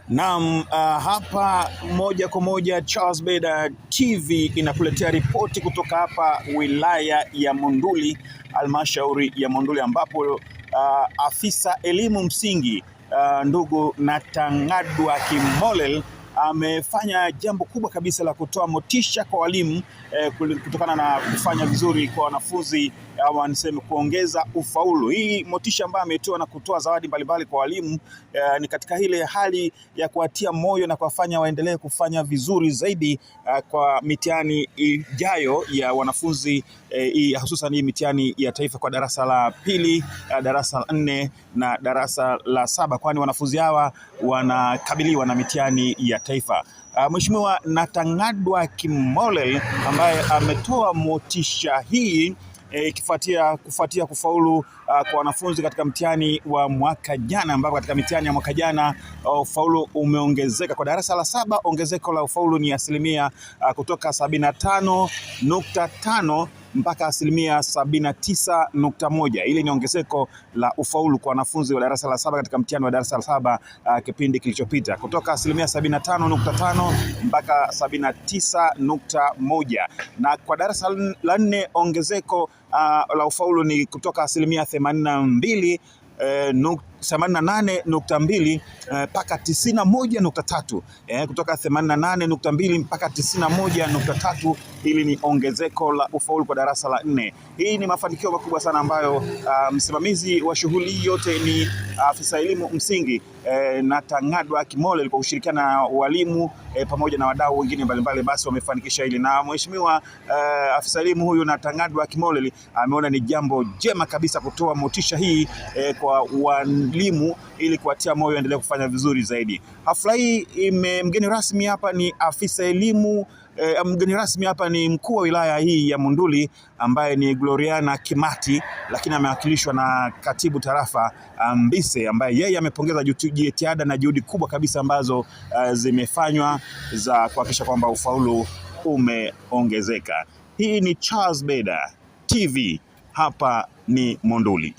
Naam, hapa moja kwa moja Charles Beda TV inakuletea ripoti kutoka hapa wilaya ya Monduli, halmashauri ya Monduli, ambapo afisa elimu msingi ndugu Natangadwa Kimolel amefanya jambo kubwa kabisa la kutoa motisha kwa walimu kutokana na kufanya vizuri kwa wanafunzi, au niseme kuongeza ufaulu. Hii motisha ambayo ametoa na kutoa zawadi mbalimbali kwa walimu ni katika ile hali ya kuwatia moyo na kuwafanya waendelee kufanya vizuri zaidi kwa mitihani ijayo ya wanafunzi, hususan hii mitihani ya taifa kwa darasa la pili, darasa la 4 na darasa la 7, kwani wanafunzi hawa wanakabiliwa na mitihani ya taifa. Mheshimiwa Natangadwa Kimolel ambaye ametoa motisha hii kufuatia kufaulu kwa wanafunzi katika mtihani wa mwaka jana, ambapo katika mitihani ya mwaka jana ufaulu umeongezeka. Kwa darasa la 7 ongezeko la ufaulu ni asilimia kutoka 75.5 mpaka asilimia 79.1. Hili ni ongezeko la ufaulu kwa wanafunzi wa darasa la 7 katika mtihani wa darasa la 7 kipindi kilichopita, kutoka asilimia 75.5 mpaka 79.1. Na kwa darasa la 4 ongezeko la ufaulu ni kutoka asilimia 88.2 mpaka 91.3, kutoka 88.2 mpaka 91.3. Hili ni ongezeko la ufaulu kwa darasa la 4. Hii ni mafanikio makubwa sana ambayo msimamizi wa shughuli yote ni afisa elimu msingi Natangadwa Kimolel kwa kushirikiana na walimu pamoja na wadau wengine mbalimbali, basi wamefanikisha hili. Na mheshimiwa afisa elimu huyu Natangadwa Kimolel ameona ni jambo jema kabisa kutoa motisha hii kwa walimu ili kuwatia moyo endelee kufanya vizuri zaidi. Hafla hii mgeni rasmi hapa ni afisa elimu, mgeni rasmi hapa ni mkuu wa wilaya hii ya Monduli ambaye ni Gloriana Kimati, lakini amewakilishwa na katibu tarafa Mbise, ambaye yeye amepongeza jitihada na juhudi kubwa kabisa ambazo zimefanywa za kuhakikisha kwamba ufaulu umeongezeka. Hii ni Charles Beda TV, hapa ni Monduli.